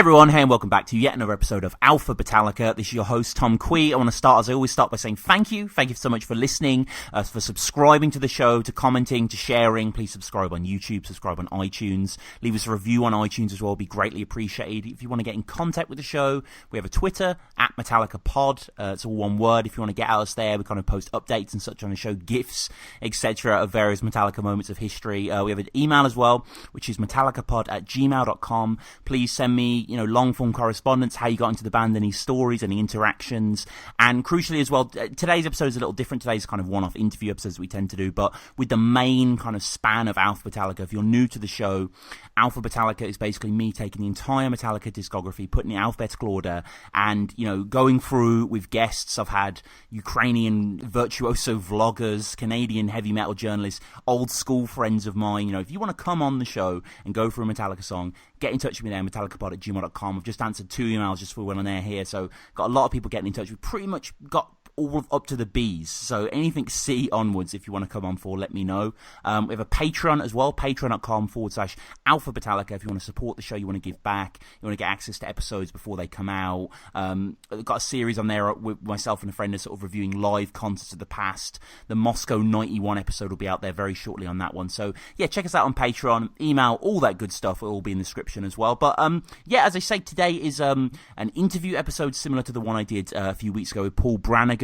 everyone, hey and welcome back to yet another episode of Alpha Metallica. This is your host Tom Quee. I want to start, as I always start, by saying thank you so much for listening, for subscribing to the show, to commenting, to sharing. Please subscribe on YouTube, subscribe on iTunes, leave us a review on iTunes as well, be greatly appreciated. If you want to get in contact with the show, we have a Twitter at Metallica Pod. It's all one word. If you want to get at us there, we kind of post updates and such on the show, GIFs, etc. of various Metallica moments of history. We have an email as well, which is metallicapod@gmail.com. Please send me, long form correspondence, how you got into the band, any stories, any interactions, and crucially as well, today's episode is a little different. Today's kind of one-off interview episodes we tend to do, but with the main kind of span of Alpha Metallica. If you're new to the show, Alpha Metallica is basically me taking the entire Metallica discography, putting it in alphabetical order, and going through with guests. I've had Ukrainian virtuoso vloggers, Canadian heavy metal journalists, old school friends of mine. If you want to come on the show and go through a Metallica song, get in touch with me there, metallicapod@gmail.com. I've just answered 2 emails just for when on air here, so got a lot of people getting in touch. We've pretty much got all up to the B's, so anything C onwards, if you want to come on for, let me know. We have a Patreon as well, patreon.com/Alpha Metallica. If you want to support the show, you want to give back, you want to get access to episodes before they come out. I've got a series on there with myself and a friend, sort of reviewing live concerts of the past. The Moscow 91 episode will be out there very shortly on that one, so yeah, check us out on Patreon, email, all that good stuff will all be in the description as well. But yeah, as I say, today is an interview episode similar to the one I did a few weeks ago with Paul Brannigan.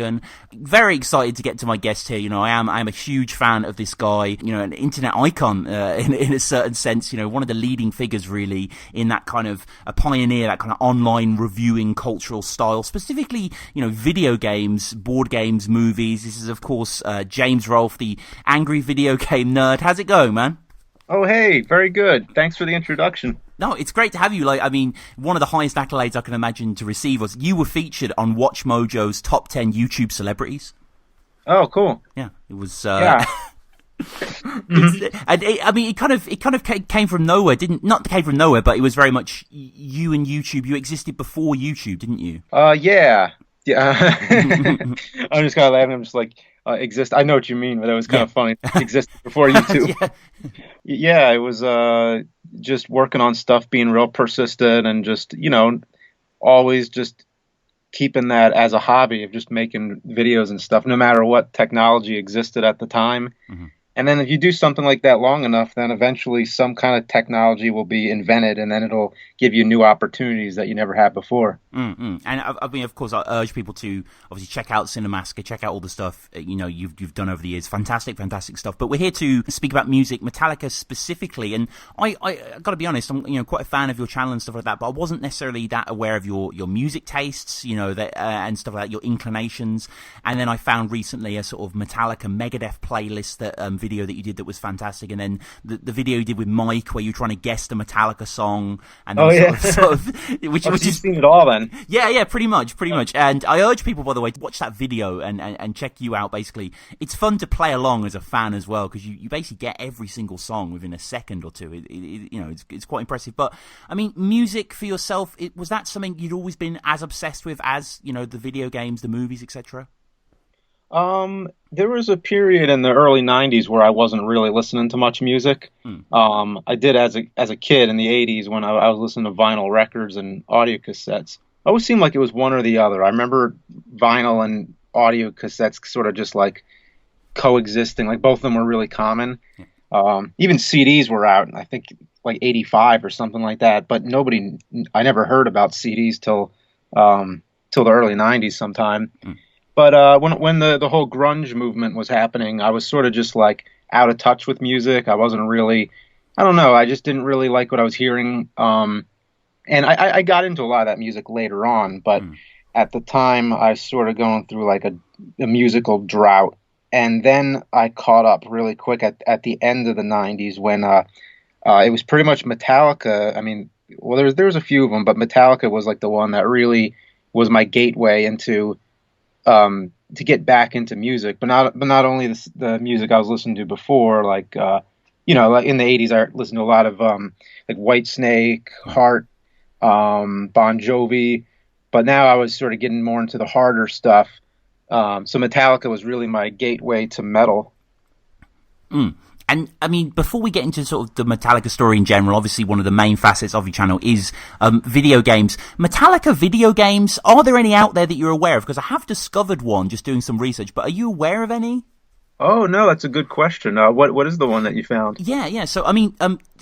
Very excited to get to my guest here. I am a huge fan of this guy, an internet icon in a certain sense, one of the leading figures really in that kind of a pioneer, that kind of online reviewing cultural style, specifically, video games, board games, movies. This is, of course, James Rolfe, the angry video game nerd. How's it going, man? Oh, hey, very good. Thanks for the introduction. No, it's great to have you. One of the highest accolades I can imagine to receive was you were featured on Watch Mojo's top 10 YouTube celebrities. Oh, cool. Yeah, it was. Yeah. It kind of came from nowhere. Not came from nowhere, but it was very much you and YouTube. You existed before YouTube, didn't you? Yeah. I'm just kind of laughing. I'm just like, exist. I know what you mean, but it was kind of funny. Exist before YouTube. Yeah, it was just working on stuff, being real persistent, and just always just keeping that as a hobby of just making videos and stuff, no matter what technology existed at the time. Mm-hmm. And then if you do something like that long enough, then eventually some kind of technology will be invented, and then it'll give you new opportunities that you never had before. Mm-hmm. And of course, I urge people to obviously check out Cinemassacre, check out all the stuff you've done over the years. Fantastic stuff. But we're here to speak about music, Metallica specifically. And I got to be honest, I'm quite a fan of your channel and stuff like that. But I wasn't necessarily that aware of your music tastes, and stuff like that, your inclinations. And then I found recently a sort of Metallica Megadeth playlist that video that you did that was fantastic, and then the video you did with Mike where you're trying to guess the Metallica song, and then which you've seen it all then. Yeah, pretty much. And I urge people, by the way, to watch that video and check you out. Basically, it's fun to play along as a fan as well, because you basically get every single song within a second or two. It's quite impressive. But I mean, music for yourself, was that something you'd always been as obsessed with as the video games, the movies, etc.? There was a period in the early 90s where I wasn't really listening to much music. I did as a kid in the 80s when I was listening to vinyl records and audio cassettes. It always seemed like it was one or the other. I remember vinyl and audio cassettes sort of just like coexisting, like both of them were really common. Even CDs were out, I think like 85 or something like that, but I never heard about CDs till the early 90s sometime. But when the whole grunge movement was happening, I was sort of just like out of touch with music. I wasn't really, I don't know, I just didn't really like what I was hearing. And I got into a lot of that music later on, but at the time I was sort of going through like a musical drought. And then I caught up really quick at the end of the 90s when it was pretty much Metallica. I mean, well, there was a few of them, but Metallica was like the one that really was my gateway into to get back into music, but not only the music I was listening to before, like like in the 80s I listened to a lot of like Whitesnake, Heart, Bon Jovi, but now I was sort of getting more into the harder stuff. So Metallica was really my gateway to metal. And I mean, before we get into sort of the Metallica story in general, obviously one of the main facets of your channel is video games. Metallica video games, are there any out there that you're aware of? Because I have discovered one just doing some research, but are you aware of any? Oh no, that's a good question. What is the one that you found? Yeah. So, I mean,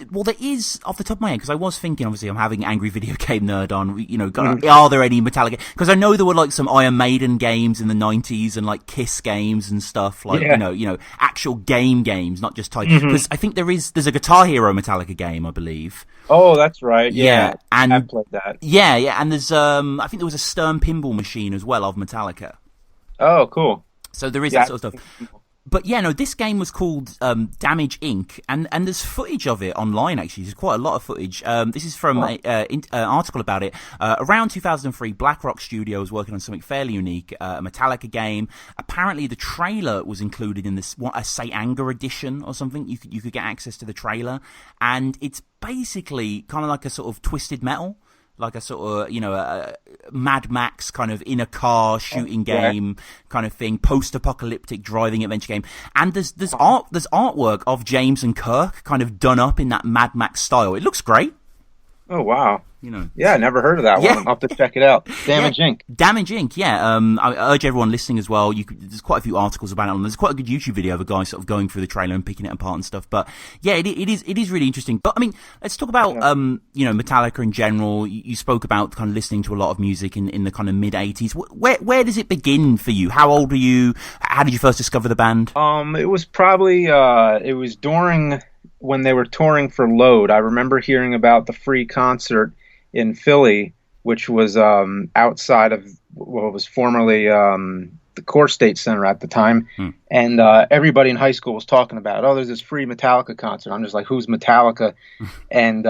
well, there is, off the top of my head, because I was thinking, obviously, I'm having Angry Video Game Nerd on, you know, are there any Metallica? Because I know there were, like, some Iron Maiden games in the 90s and, like, Kiss games and stuff, like, you know, actual games, not just type. Because I think there's a Guitar Hero Metallica game, I believe. Oh, that's right. Yeah, and I played that. Yeah, and there's, I think there was a Stern pinball machine as well of Metallica. Oh, cool. So there is that sort of stuff. But yeah, no, this game was called Damage Inc. And there's footage of it online, actually. There's quite a lot of footage. This is from an article about it. Around 2003, Black Rock Studio was working on something fairly unique, a Metallica game. Apparently, the trailer was included in this, a Say Anger edition or something. You could get access to the trailer. And it's basically kind of like a sort of Twisted Metal. Like a sort of, you know, a Mad Max kind of in a car shooting game kind of thing, post-apocalyptic driving adventure game. And there's artwork of James and Kirk kind of done up in that Mad Max style. It looks great. Oh, wow. You know, yeah, I never heard of that one. I'll have to check it out. Damage Inc. Damage Inc. Yeah, I urge everyone listening as well. There's quite a few articles about it. There's quite a good YouTube video of a guy sort of going through the trailer and picking it apart and stuff. But yeah, it is really interesting. But I mean, let's talk about you know, Metallica in general. You spoke about kind of listening to a lot of music in the kind of mid '80s. Where does it begin for you? How old are you? How did you first discover the band? It was probably it was during when they were touring for Load. I remember hearing about the free concert in Philly, which was outside of what was formerly the Core State Center at the time. And everybody in high school was talking about it. Oh, there's this free Metallica concert. I'm just like, who's Metallica? And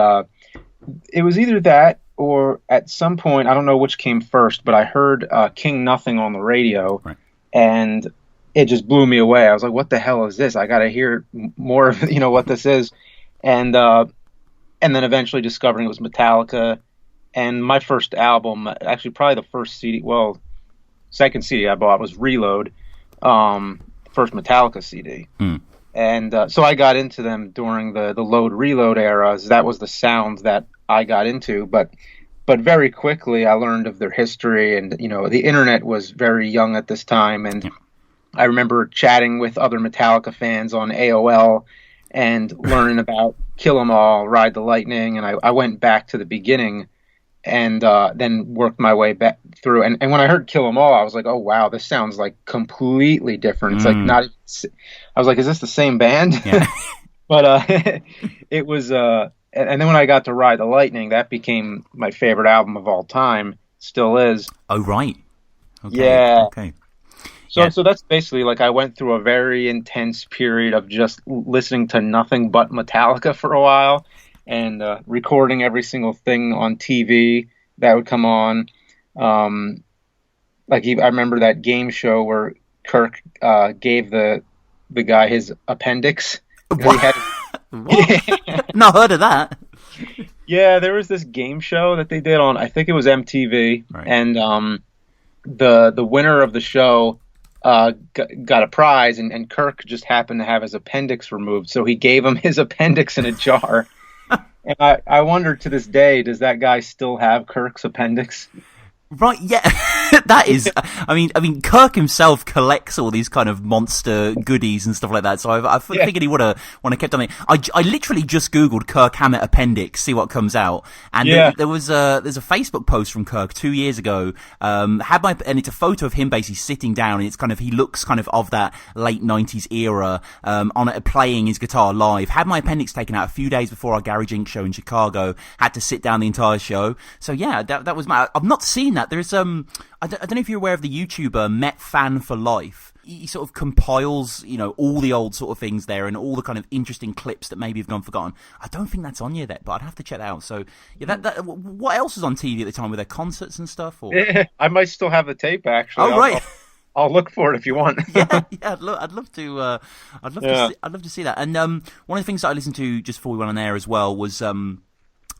it was either that or at some point, I don't know which came first, but I heard King Nothing on the radio. Right. And it just blew me away. I was like, what the hell is this? I got to hear more of, you know, what this is. And then eventually discovering it was Metallica. And my first album, actually probably the first CD, well, second CD I bought was Reload, first Metallica CD. And so I got into them during the Load Reload eras. That was the sound that I got into. But very quickly I learned of their history, and, you know, the internet was very young at this time. And I remember chatting with other Metallica fans on AOL and learning about Kill 'Em All, Ride the Lightning. And I went back to the beginning and then worked my way back through. And when I heard Kill 'Em All, I was like, oh, wow, this sounds like completely different. It's like not – I was like, is this the same band? Yeah. But it was and then when I got to Ride the Lightning, that became my favorite album of all time. Still is. Oh, right. Okay. Yeah. Okay. So that's basically like I went through a very intense period of just listening to nothing but Metallica for a while, and recording every single thing on TV that would come on. I remember that game show where Kirk gave the guy his appendix. What? Not heard of that. Yeah, there was this game show that they did on, I think it was MTV, right. And the winner of the show got a prize, and Kirk just happened to have his appendix removed, so he gave him his appendix in a jar. And I wonder to this day, does that guy still have Kirk's appendix? Right, yeah, that is. I mean, Kirk himself collects all these kind of monster goodies and stuff like that. So I figured he would have kept on it. I literally just googled Kirk Hammett appendix, see what comes out, and there's a Facebook post from Kirk 2 years ago. And it's a photo of him basically sitting down, and it's kind of he looks kind of that late '90s era, on it playing his guitar live. Had my appendix taken out a few days before our Garage Inc. show in Chicago. Had to sit down the entire show. So yeah, that was I've not seen that. There's I don't know if you're aware of the YouTuber Met Fan for Life. He sort of compiles, you know, all the old sort of things there and all the kind of interesting clips that maybe have gone forgotten. I don't think that's on yet, but I'd have to check that out. So yeah, what else was on TV at the time? Were there concerts and stuff? Or? Yeah, I might still have the tape actually. Oh, right. I'll look for it if you want. yeah, I'd love to. I'd love to see that. And one of the things that I listened to just before we went on air as well was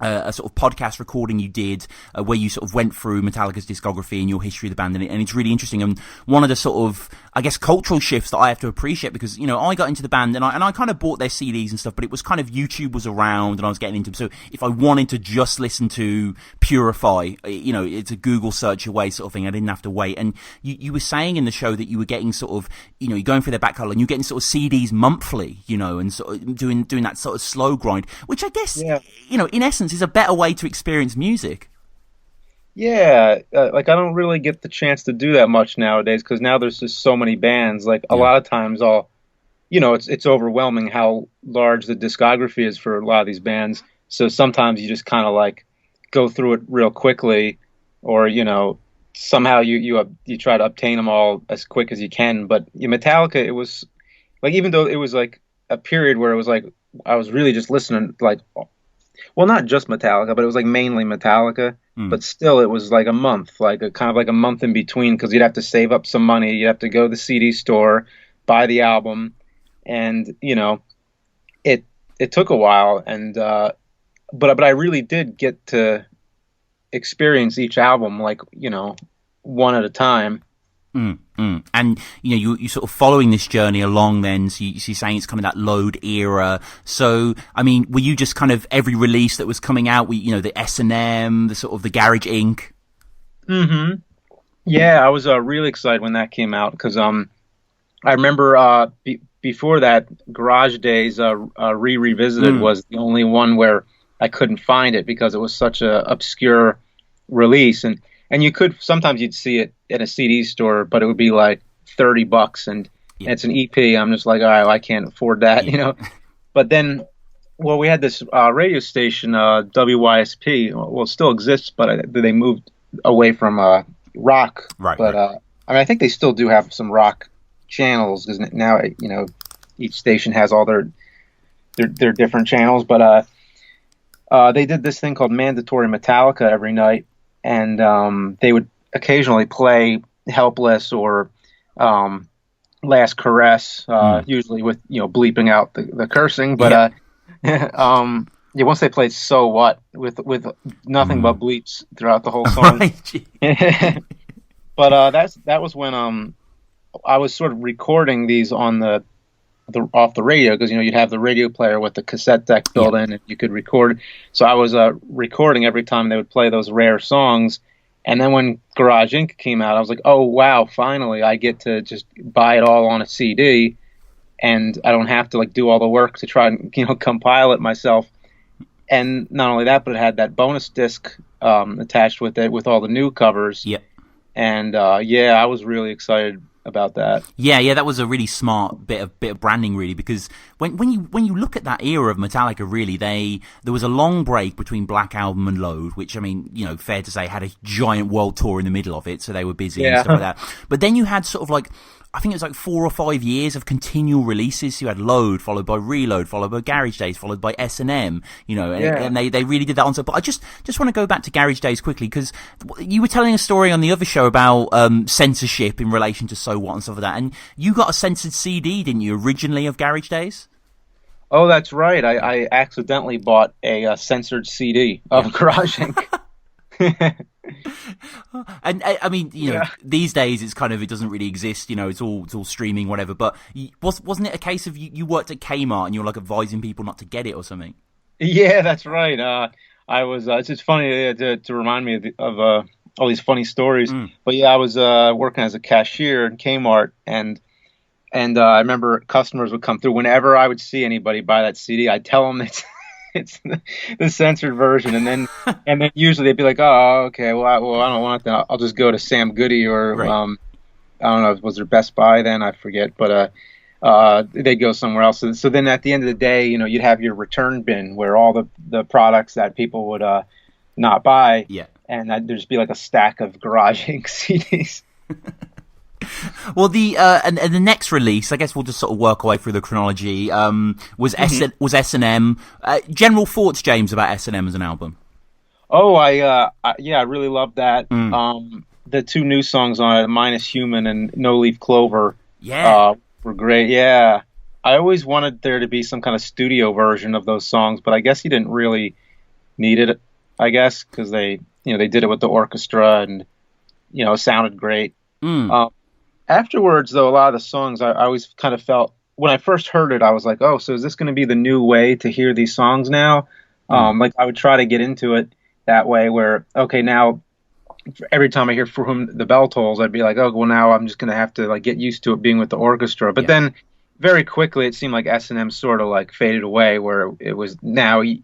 a sort of podcast recording you did where you sort of went through Metallica's discography and your history of the band, and it's really interesting. And one of the sort of I guess, cultural shifts that I have to appreciate because, you know, I got into the band and I kind of bought their CDs and stuff, but it was kind of YouTube was around and I was getting into them. So if I wanted to just listen to Purify, you know, it's a Google search away sort of thing. I didn't have to wait. And you were saying in the show that you were getting sort of, you know, you're going through their back catalog and you're getting sort of CDs monthly, you know, and sort of doing that sort of slow grind, which I guess, you know, in essence is a better way to experience music. Yeah, like I don't really get the chance to do that much nowadays because now there's just so many bands. Like a lot of times you know, it's overwhelming how large the discography is for a lot of these bands. So sometimes you just kind of like go through it real quickly, or you know, somehow you try to obtain them all as quick as you can. But Metallica, it was like even though it was like a period where it was like I was really just listening like. Well, not just Metallica, but it was like mainly Metallica. But still, it was like a month, like a kind of like a month in between, because you'd have to save up some money. You'd have to go to the CD store, buy the album, and you know, it took a while. And but I really did get to experience each album, like you know, one at a time. And you know you sort of following this journey along then, so you're saying it's kind of that Load era. So I mean, were you just kind of every release that was coming out, you know, the S&M, the sort of the Garage Inc. Yeah, I was really excited when that came out because I remember before that Garage Days Revisited was the only one where I couldn't find it because it was such a obscure release. And you could sometimes you'd see it at a CD store, but it would be like $30, and it's an EP. I'm just like, all right, well, I can't afford that, you know. But then, well, we had this radio station, WYSP. Well, it still exists, but they moved away from rock. Right. But I mean, I think they still do have some rock channels because now, you know, each station has all their different channels. But they did this thing called Mandatory Metallica every night. And they would occasionally play Helpless or Last Caress, usually with, you know, bleeping out the cursing. But once they played So What with nothing but bleeps throughout the whole song. But that was when I was sort of recording these on off the radio because you know you'd have the radio player with the cassette deck built in and you could record. So I was recording every time they would play those rare songs. And then when Garage Inc. came out, I was like, oh wow, finally I get to just buy it all on a CD and I don't have to like do all the work to try and, you know, compile it myself. And not only that, but it had that bonus disc attached with it with all the new covers. And I was really excited about that. Yeah, that was a really smart bit of branding, really, because when you look at that era of Metallica, really, there was a long break between Black Album and Load, which I mean, you know, fair to say, had a giant world tour in the middle of it, so they were busy and stuff like that. But then you had sort of like, I think it was like 4 or 5 years of continual releases. So you had Load, followed by Reload, followed by Garage Days, followed by S&M, you know, and they really did that on. But I just want to go back to Garage Days quickly, because you were telling a story on the other show about censorship in relation to So What and stuff like that. And you got a censored CD, didn't you, originally, of Garage Days? Oh, that's right. I accidentally bought a censored CD of Garage Inc. And I mean, you know, these days it doesn't really exist. You know, it's all streaming, whatever. But wasn't it a case of you worked at Kmart and you were like advising people not to get it or something? Yeah, that's right. I was. It's just funny to remind me of all these funny stories. But yeah, I was working as a cashier in Kmart, and I remember customers would come through whenever I would see anybody buy that CD. I'd tell them it's the censored version, and then usually they'd be like, "Oh, okay, well, I don't want that. I'll just go to Sam Goody or I don't know, was there Best Buy then? I forget, but they'd go somewhere else. So then at the end of the day, you know, you'd have your return bin where all the products that people would not buy, and there'd just be like a stack of Garage Inc. CDs. Well, and the next release, I guess we'll just sort of work our way through the chronology. Was S&M. General thoughts, James, about S&M as an album? Oh, I really loved that. The 2 new songs on it, Minus Human and No Leaf Clover, were great. Yeah, I always wanted there to be some kind of studio version of those songs, but I guess he didn't really need it. I guess because they did it with the orchestra and, you know, it sounded great. Afterwards, though, a lot of the songs I always kind of felt when I first heard it, I was like, oh, so is this going to be the new way to hear these songs now? Mm. Like I would try to get into it that way, where okay, now every time I hear "For Whom the Bell Tolls," I'd be like, oh, well, now I'm just going to have to like get used to it being with the orchestra. But Yeah. then very quickly, it seemed like S&M sort of like faded away, where it was now you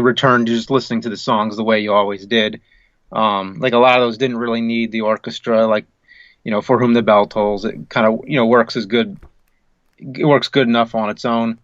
return to just listening to the songs the way you always did. Like a lot of those didn't really need the orchestra, like "For Whom the Bell Tolls." It kind of works as good. It works good enough on its own.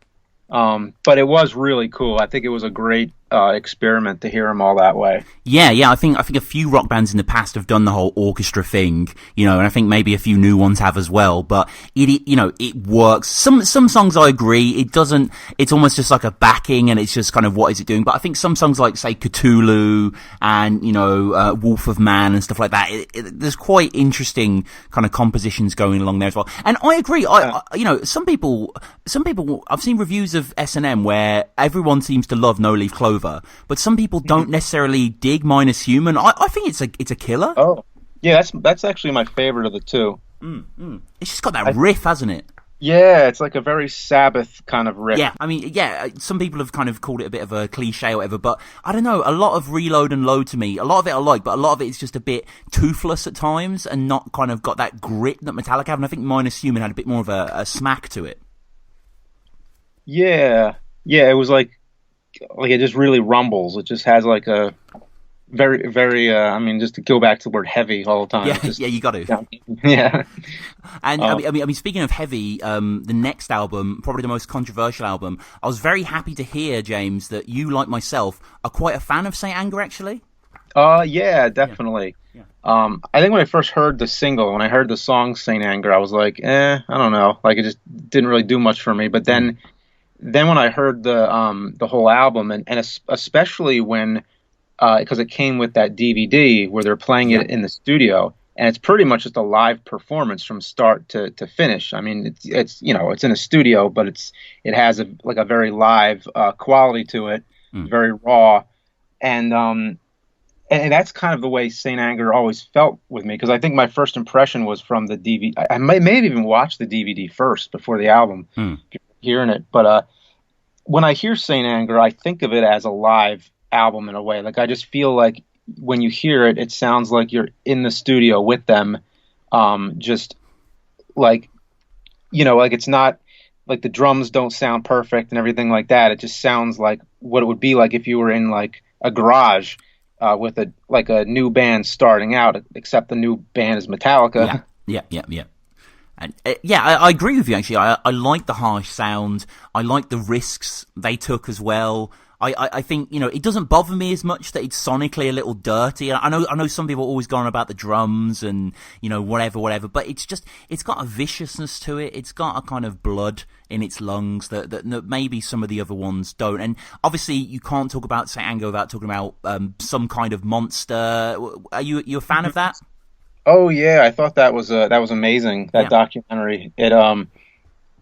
But it was really cool. I think it was a great experiment to hear them all that way. Yeah. I think a few rock bands in the past have done the whole orchestra thing, and I think maybe a few new ones have as well. But it works. Some songs I agree. It doesn't. It's almost just like a backing, and it's just kind of what is it doing. But I think some songs like say Cthulhu and Wolf of Man and stuff like that. There's quite interesting kind of compositions going along there as well. And I agree. Some people. I've seen reviews of S&M where everyone seems to love No Leaf Clover, but some people don't necessarily dig Minus Human. I think it's a killer. Oh, yeah, that's actually my favorite of the two. It's just got that riff, hasn't it? Yeah, it's like a very Sabbath kind of riff. Yeah, I mean, yeah, some people have kind of called it a bit of a cliche or whatever, but I don't know, a lot of Reload and Load to me, a lot of it I like, but a lot of it is just a bit toothless at times and not kind of got that grit that Metallica have, and I think Minus Human had a bit more of a smack to it. Yeah, yeah, it was like it just really rumbles. It just has like a very, very. I mean, just to go back to the word heavy all the time. Yeah, Just, yeah, you got to. yeah. And I mean, speaking of heavy, the next album, probably the most controversial album, I was very happy to hear, James, that you, like myself, are quite a fan of Saint Anger, actually. Yeah, definitely. Yeah. I think when I first heard the single, when I heard the song "Saint Anger," I was like, I don't know. Like it just didn't really do much for me. But then when I heard the whole album, and especially when because it came with that DVD where they're playing it in the studio, and it's pretty much just a live performance from start to finish. I mean, it's it's in a studio, but it has a very live quality to it, very raw, and that's kind of the way Saint Anger always felt with me, because I think my first impression was from the DVD. I may have even watched the DVD first before the album, hearing it. But when I hear Saint Anger, I think of it as a live album in a way. Like I just feel like when you hear it, it sounds like you're in the studio with them. Just like like it's not like the drums don't sound perfect and everything like that. It just sounds like what it would be like if you were in like a garage with a new band starting out, except the new band is Metallica. Yeah. And I agree with you, actually. I like the harsh sound. I like the risks they took as well. I think, it doesn't bother me as much that it's sonically a little dirty. I know some people always go on about the drums and, whatever, but it's got a viciousness to it. It's got a kind of blood in its lungs that maybe some of the other ones don't. And obviously you can't talk about Saint Anger without talking about Some Kind of Monster. Are you a fan of that? Oh yeah, I thought that was amazing, that documentary. It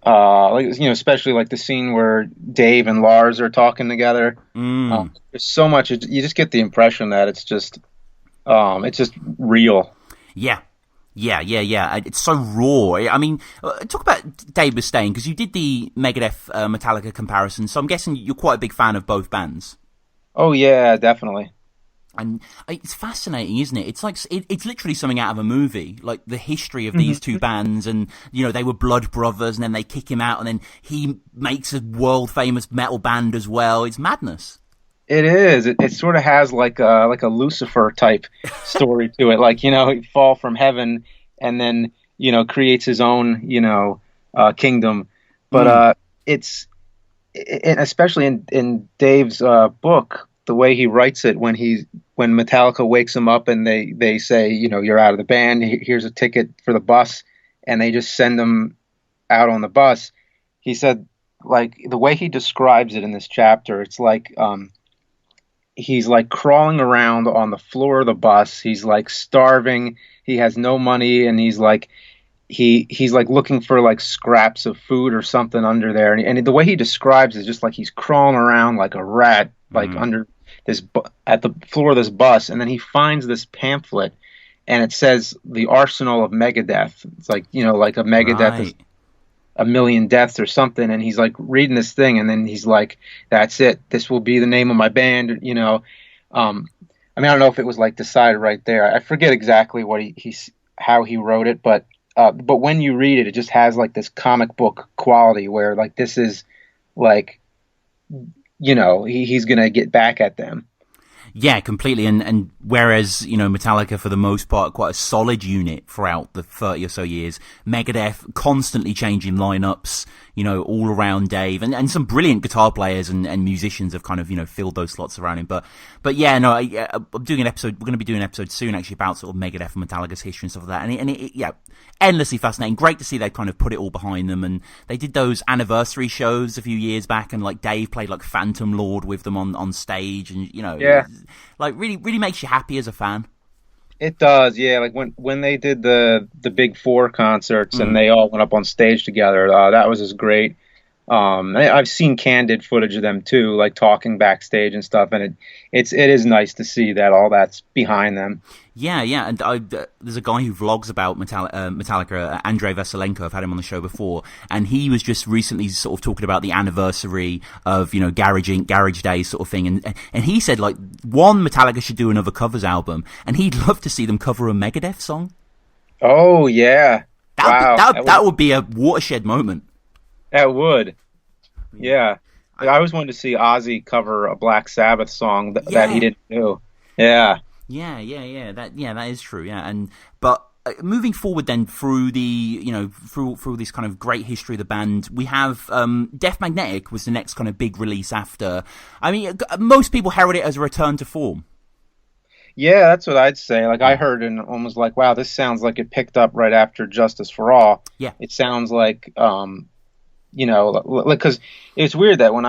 like especially like the scene where Dave and Lars are talking together. There's so much. You just get the impression that it's just real. Yeah. It's so raw. I mean, talk about Dave Mustaine, because you did the Megadeth Metallica comparison, so I'm guessing you're quite a big fan of both bands. Oh yeah, definitely. And it's fascinating, isn't it? It's like it's literally something out of a movie, like the history of these two bands, and they were blood brothers, and then they kick him out, and then he makes a world famous metal band as well. It's madness. It is. It sort of has like a Lucifer type story to it, like he fall from heaven and then creates his own kingdom. But especially in Dave's book, the way he writes it, when Metallica wakes him up and they say, you're out of the band, here's a ticket for the bus, and they just send him out on the bus. He said, like, the way he describes it in this chapter, it's like he's like crawling around on the floor of the bus. He's like starving. He has no money, and he's like looking for like scraps of food or something under there. And the way he describes it is just like he's crawling around like a rat, like under at the floor of this bus. And then he finds this pamphlet, and it says the arsenal of Megadeth. It's like, like a Megadeth is Right. a million deaths or something, and he's like reading this thing, and then he's like, "That's it. This will be the name of my band." I mean, I don't know if it was like decided right there. I forget exactly what how he wrote it, but when you read it, it just has like this comic book quality where like this is like, he's gonna get back at them. Yeah, completely. And whereas, Metallica, for the most part, quite a solid unit throughout the 30 or so years, Megadeth constantly changing lineups, all around Dave, and some brilliant guitar players and musicians have kind of, filled those slots around him. But yeah, no, I'm doing an episode, we're going to be doing an episode soon actually about sort of Megadeth and Metallica's history and stuff like that. Yeah, endlessly fascinating. Great to see they kind of put it all behind them. And they did those anniversary shows a few years back, and like Dave played like Phantom Lord with them on stage, and Yeah. like really makes you happy as a fan. It does, yeah. Like when they did the Big Four concerts and they all went up on stage together, that was just great. I've seen candid footage of them too, like talking backstage and stuff, and it is nice to see that all that's behind them. Yeah, and there's a guy who vlogs about Metallica, Andrei Vasylenko. I've had him on the show before, and he was just recently sort of talking about the anniversary of Garage Day sort of thing, and he said like Metallica should do another covers album, and he'd love to see them cover a Megadeth song. Oh yeah, wow, That would be a watershed moment. that would, yeah. I always wanted to see Ozzy cover a Black Sabbath song that he didn't do. Yeah. Yeah. That is true. Yeah, but moving forward then through the through this kind of great history of the band, we have Death Magnetic was the next kind of big release after. I mean, most people herald it as a return to form. Yeah, that's what I'd say. Like I heard and almost like, wow, this sounds like it picked up right after Justice for All. Yeah. It sounds like because it's weird that when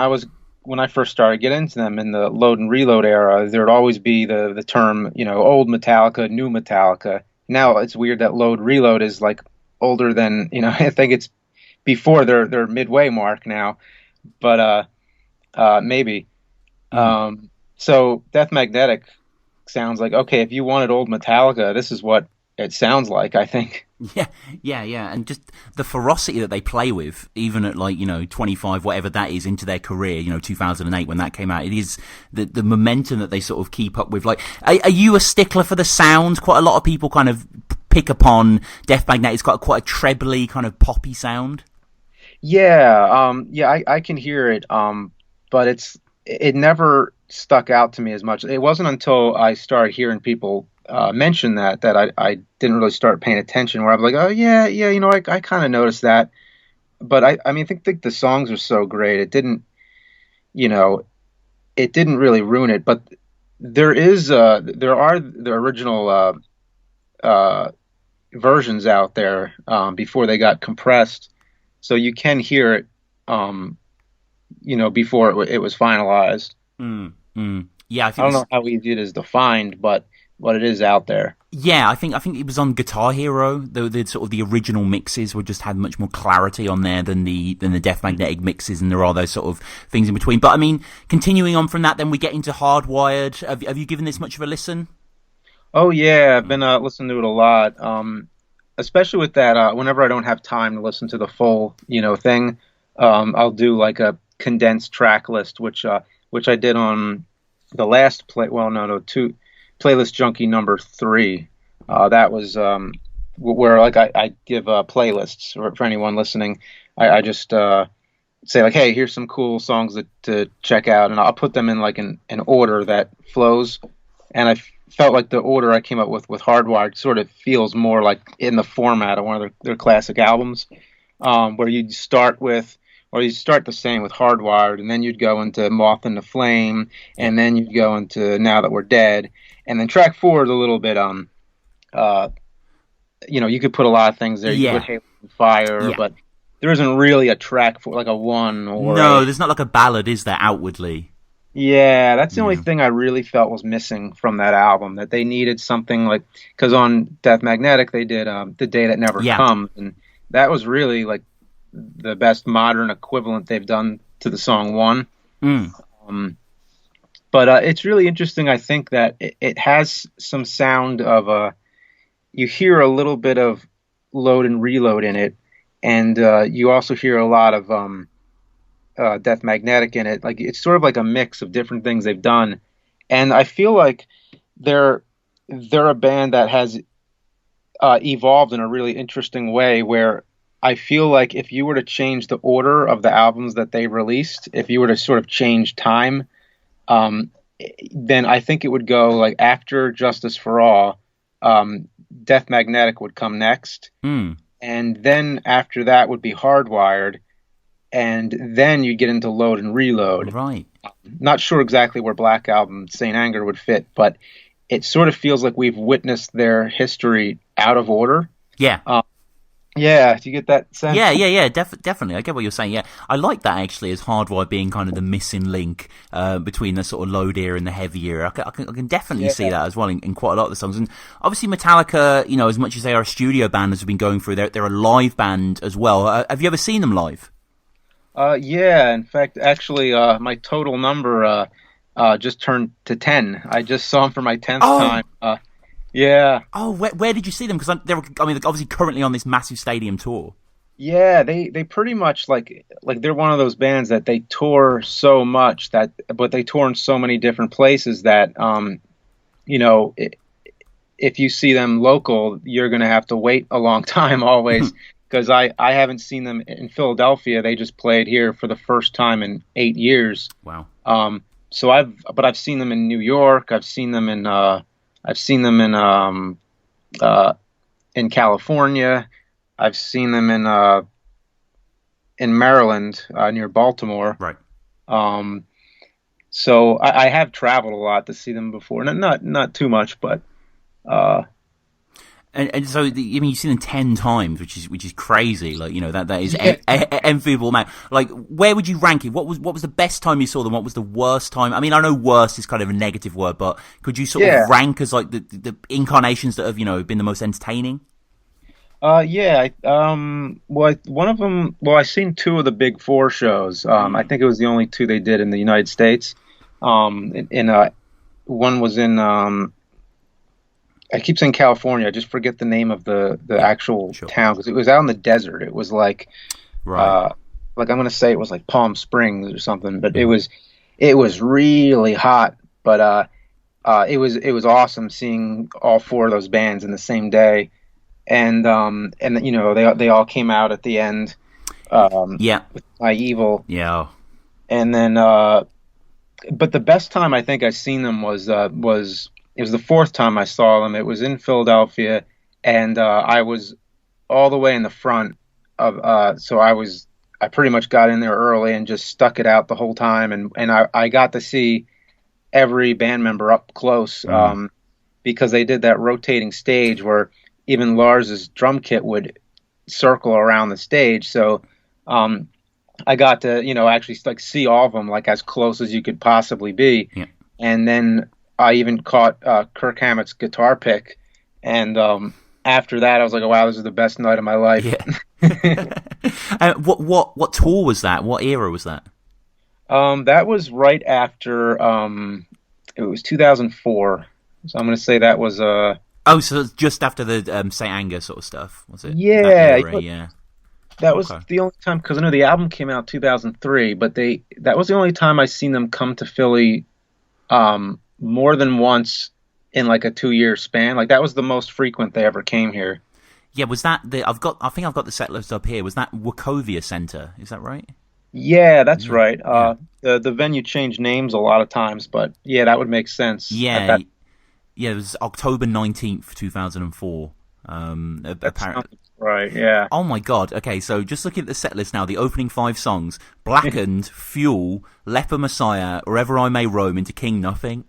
I first started getting into them in the Load and Reload era, there'd always be the term, old Metallica, new Metallica. Now it's weird that Load Reload is like older than, I think it's before their midway mark now, but maybe. So Death Magnetic sounds like, okay, if you wanted old Metallica, this is what it sounds like, I think. Yeah, and just the ferocity that they play with, even at 25, whatever that is, into their career, 2008 when that came out, it is the momentum that they sort of keep up with. Like, are you a stickler for the sound? Quite a lot of people kind of pick upon Death Magnetic. It's got quite a trebly kind of poppy sound. Yeah, I can hear it, but it never stuck out to me as much. It wasn't until I started hearing people mention that I didn't really start paying attention. Where I'm like, oh yeah, I kind of noticed that, but I mean, I think the songs are so great. It didn't really ruin it. But there are the original versions out there before they got compressed, so you can hear it, before it was finalized. Yeah, I don't know how easy it is to find, but it is out there. Yeah, I think it was on Guitar Hero. The sort of the original mixes were just had much more clarity on there than the Death Magnetic mixes, and there are those sort of things in between. But I mean, continuing on from that, then we get into Hardwired. Have you given this much of a listen? Oh yeah, I've been listening to it a lot. Especially with that, whenever I don't have time to listen to the full, thing, I'll do like a condensed track list, which I did on the last Playlist Junkie number 3. That was where like I give playlists for anyone listening. I just say like, hey, here's some cool songs to check out, and I'll put them in like an order that flows. And I felt like the order I came up with Hardwired sort of feels more like in the format of one of their classic albums, where you'd start the same with Hardwired, and then you'd go into Moth and the Flame, and then you'd go into Now That We're Dead, and then track 4 is a little bit you could put a lot of things there. You could put Halo and Fire, but there isn't really a track for like a 1 or there's not like a ballad, is there, outwardly? Yeah, that's the only thing I really felt was missing from that album, that they needed something like, because on Death Magnetic they did The Day That Never Comes, and that was really like the best modern equivalent they've done to the song 1. But it's really interesting. I think that it has some sound of you hear a little bit of Load and Reload in it, and you also hear a lot of Death Magnetic in it. Like it's sort of like a mix of different things they've done, and I feel like they're they're a band that has evolved in a really interesting way. Where I feel like if you were to change the order of the albums that they released, if you were to sort of change time, um, then I think it would go like after Justice for All, Death Magnetic would come next, Mm, and then after that would be Hardwired, and then you get into Load and Reload. right. Not sure exactly where Black Album Saint Anger would fit, but it sort of feels like we've witnessed their history out of order. Yeah. Yeah, do you get that sense? Yeah. Definitely. I get what you're saying. Yeah, I like that actually, as Hardwire being kind of the missing link between the sort of Load era and the Heavy era. I can definitely see that as well in quite a lot of the songs. And obviously, Metallica, as much as they are a studio band, as we've been going through, they're a live band as well. Have you ever seen them live? Yeah. In fact, actually, my total number just turned to 10. I just saw them for my 10th time. Yeah. Oh, where did you see them? Because they're obviously currently on this massive stadium tour. Yeah, they pretty much like they're one of those bands that they tour so much but they tour in so many different places that you know, i if you see them local, you're gonna have to wait a long time always because I haven't seen them in Philadelphia. They just played here for the first time in 8 years. Wow. So I've seen them in New York. I've seen them uh, in California. I've seen them in Maryland near Baltimore. Right. Um, so I have traveled a lot to see them before. Not too much, but uh, And so, you've seen them 10 times, which is crazy. Like, that is enviable, man. Like, where would you rank it? What was the best time you saw them? What was the worst time? I mean, I know worst is kind of a negative word, but could you sort of rank as like the incarnations that have, been the most entertaining? yeah. Well, one of them. Well, I've seen two of the Big Four shows. I think it was the only two they did in the United States. One was in. I keep saying California. I just forget the name of the actual town because it was out in the desert. It was like, like I'm gonna say it was like Palm Springs or something, but it was really hot. But it was awesome seeing all four of those bands in the same day, and they all came out at the end. With My Evil. Yeah. And then but the best time I think I seen them was it was the fourth time I saw them. It was in Philadelphia, and I was all the way in the front of. So I pretty much got in there early and just stuck it out the whole time, and I got to see every band member up close because they did that rotating stage where even Lars's drum kit would circle around the stage. So I got to actually like see all of them like as close as you could possibly be, and then. I even caught Kirk Hammett's guitar pick, and after that, I was like, "Oh, wow, this is the best night of my life." Yeah. What tour was that? What era was that? That was right after. It was 2004, so I'm going to say that was. Oh, so just after the Saint Anger sort of stuff, was it? Yeah, that era, yeah. That was the only time because I know the album came out 2003, but that was the only time I seen them come to Philly. More than once in like a 2-year span. Like that was the most frequent they ever came here. Yeah, was that I think I've got the set list up here. Was that Wachovia Center? Is that right? Yeah, that's right. The venue changed names a lot of times, but yeah, that would make sense. Yeah. Yeah, it was October 19th, 2004. Apparently. Right, yeah. Oh my god. Okay, so just looking at the set list now, the opening 5 songs: Blackened, Fuel, Leper Messiah, Wherever I May Roam, Into King Nothing.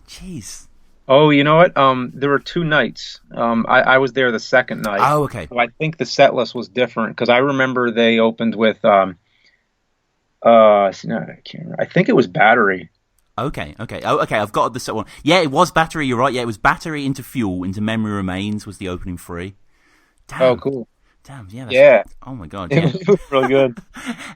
Jeez. Oh, you know what? There were 2 nights. I was there the second night. Oh, okay. So I think the set list was different because I remember they opened with no, I can't remember. I think it was Battery. Okay. Oh, okay. I've got the set one. Yeah, it was Battery. You're right. Yeah, it was Battery, Into Fuel, Into Memory Remains was the opening 3. Damn. Oh, cool. Damn. Yeah. Yeah. Oh my god. Yeah. It was really good.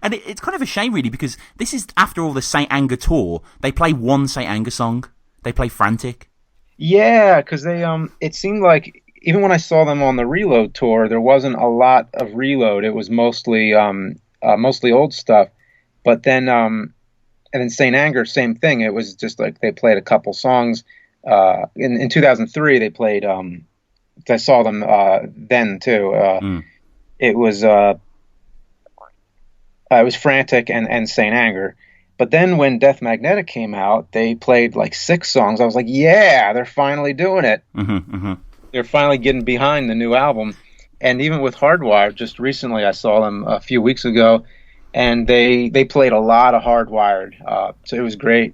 And it's kind of a shame, really, because this is after all the Saint Anger tour. They play one Saint Anger song. They play Frantic. Yeah, because they it seemed like even when I saw them on the Reload tour, there wasn't a lot of Reload. It was mostly old stuff. But then and then Saint Anger, same thing. It was just like they played a couple songs. In 2003, they played. I saw them then too. Mm. It was Frantic and Saint Anger. But then when Death Magnetic came out, they played like 6 songs. I was like, yeah, they're finally doing it. Mm-hmm, mm-hmm. They're finally getting behind the new album. And even with Hardwired, just recently I saw them a few weeks ago, and they played a lot of Hardwired. So it was great.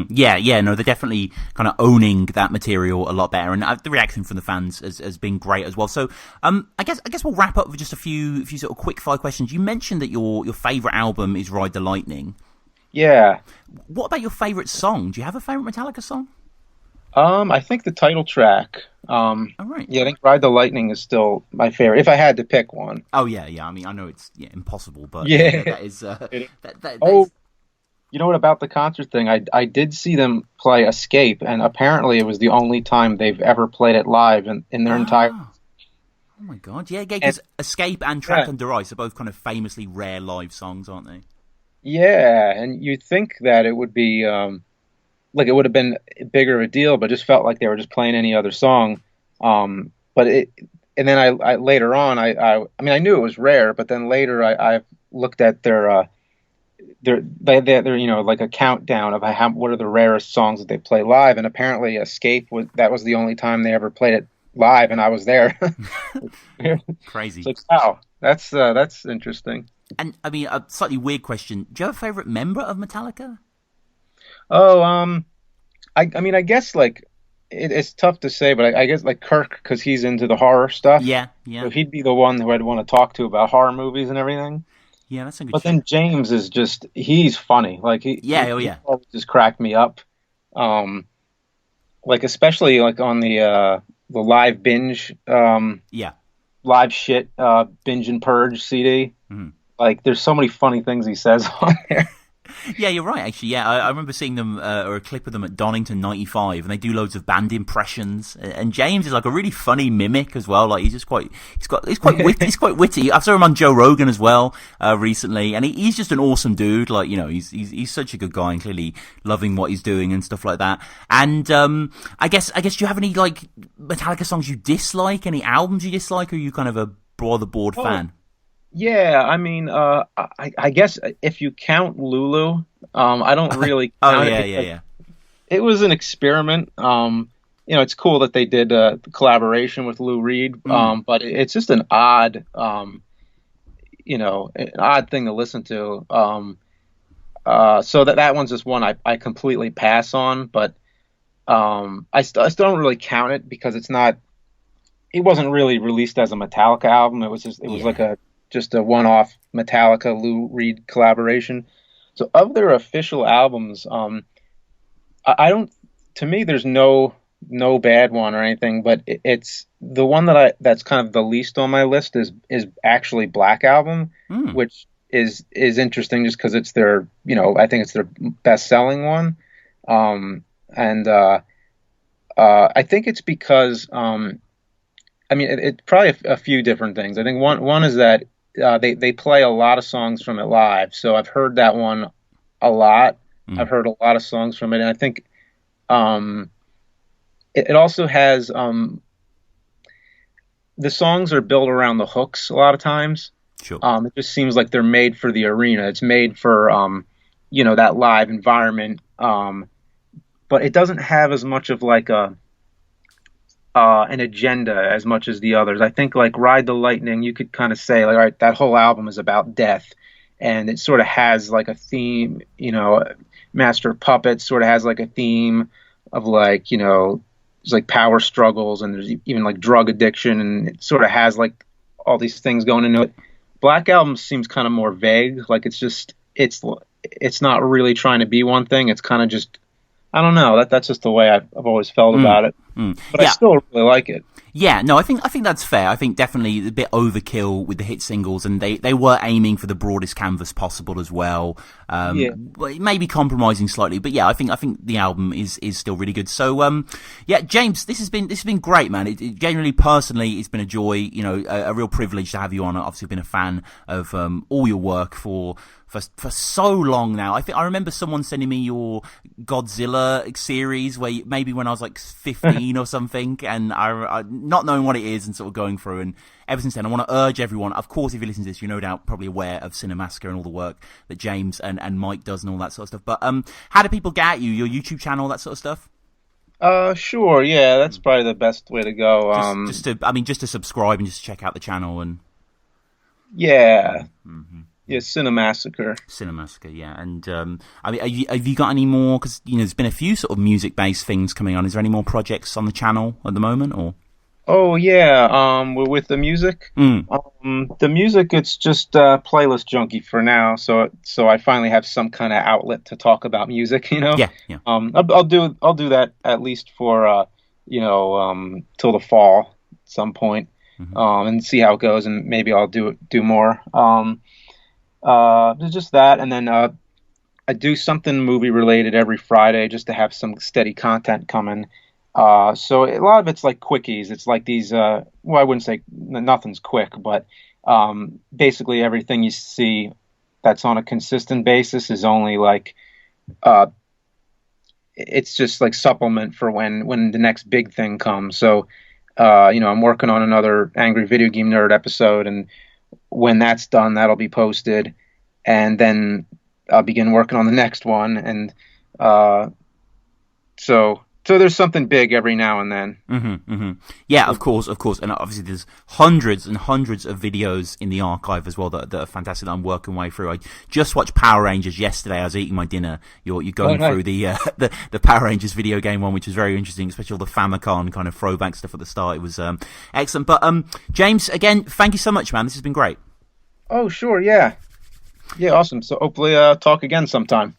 Yeah, no, they're definitely kind of owning that material a lot better, and the reaction from the fans has been great as well. So, I guess we'll wrap up with just a few sort of quick fire questions. You mentioned that your favorite album is Ride the Lightning. Yeah. What about your favorite song? Do you have a favorite Metallica song? I think the title track. All right. Yeah, I think Ride the Lightning is still my favorite, if I had to pick one. Oh yeah. I mean, I know it's impossible, but Yeah. that is. That Oh, is... you know what about the concert thing? I did see them play Escape, and apparently it was the only time they've ever played it live in their entire. Oh my god, yeah, because Escape and Trapped Under Ice are both kind of famously rare live songs, aren't they? Yeah, and you'd think that it would be like it would have been bigger of a deal, but just felt like they were just playing any other song. But it, and then I later on I mean I knew it was rare, but then later I looked at their like a countdown of what are the rarest songs that they play live, and apparently Escape was the only time they ever played it live, and I was there. Crazy. It's like, wow, that's interesting. And I mean, a slightly weird question: do you have a favorite member of Metallica? Oh, I mean, I guess like it's tough to say, but I guess like Kirk, because he's into the horror stuff. Yeah. So he'd be the one who I'd want to talk to about horror movies and everything. Yeah, that's a good. But then James is he's funny. Like he always just cracked me up. Like especially like on the live binge. Live shit binge and purge CD. Mm-hmm. Like there's so many funny things he says on there. Yeah, you're right. Actually, yeah, I remember seeing them or a clip of them at Donington '95, and they do loads of band impressions. And James is like a really funny mimic as well. Like he's quite witty. I saw him on Joe Rogan as well recently, and he's just an awesome dude. Like he's such a good guy, and clearly loving what he's doing and stuff like that. And I guess do you have any like Metallica songs you dislike? Any albums you dislike? Or are you kind of a broader board fan? Yeah, I mean, I guess if you count Lulu, I don't really count it. Yeah. It was an experiment. It's cool that they did the collaboration with Lou Reed, but it's just an odd, an odd thing to listen to. So that one's just one I completely pass on, but I still don't really count it because it wasn't really released as a Metallica album. It was like just a one-off Metallica Lou Reed collaboration. So of their official albums, I don't. To me, there's no bad one or anything, but it's the one that's kind of the least on my list is actually Black Album, which is interesting just because it's their I think it's their best-selling one, and I think it's because I mean it's probably a few different things. I think one is that. They play a lot of songs from it live, so I've heard that one a lot. I've heard a lot of songs from it, and I think it also has the songs are built around the hooks a lot of times. Sure. It just seems like they're made for the arena. It's made for that live environment, but it doesn't have as much of like an agenda as much as the others. I think like Ride the Lightning, you could kind of say like, all right, that whole album is about death, and it sort of has like a theme. Master of Puppets sort of has like a theme of like there's like power struggles, and there's even like drug addiction, and it sort of has like all these things going into it. Black Album seems kind of more vague. Like it's not really trying to be one thing. It's kind of just I don't know. That's just the way I've always felt about it. But I still really like it. Yeah, no, I think that's fair. I think definitely a bit overkill with the hit singles, and they were aiming for the broadest canvas possible as well. Maybe compromising slightly, but yeah, I think the album is still really good. So yeah, James, this has been great, man. It genuinely, personally, it's been a joy. You know, a real privilege to have you on. I've obviously been a fan of all your work for so long now. I remember someone sending me your Godzilla series where maybe when I was like 15 or something, and I not knowing what it is and sort of going through, and ever since then I want to urge everyone, of course, if you listen to this, you're no doubt probably aware of Cinemassacre and all the work that James and Mike does and all that sort of stuff. But how do people get at you? Your YouTube channel, that sort of stuff? Sure, yeah, that's probably the best way to go. Just to subscribe and just check out the channel and yeah. Mm-hmm. Yeah, Cinemassacre, yeah. And I mean, have you got any more? Because there's been a few sort of music-based things coming on. Is there any more projects on the channel at the moment, or? Oh yeah, we're with the music. The music, it's just playlist junkie for now. So I finally have some kind of outlet to talk about music. Yeah. I'll do that at least for till the fall at some point, and see how it goes, and maybe I'll do more. Just that, and then I do something movie related every Friday just to have some steady content coming. So a lot of it's like quickies. It's like these. I wouldn't say nothing's quick, but basically everything you see that's on a consistent basis is only like it's just like supplement for when the next big thing comes. So I'm working on another Angry Video Game Nerd episode, and when that's done, that'll be posted, and then I'll begin working on the next one, and so there's something big every now and then. Yeah, of course, and obviously there's hundreds and hundreds of videos in the archive as well that are fantastic that I'm working my way through. I just watched Power Rangers yesterday. I was eating my dinner. You're going through the Power Rangers video game one, which was very interesting, especially all the Famicom kind of throwback stuff at the start. It was excellent. But James, again, thank you so much, man. This has been great. Oh, sure, yeah, awesome. So hopefully talk again sometime.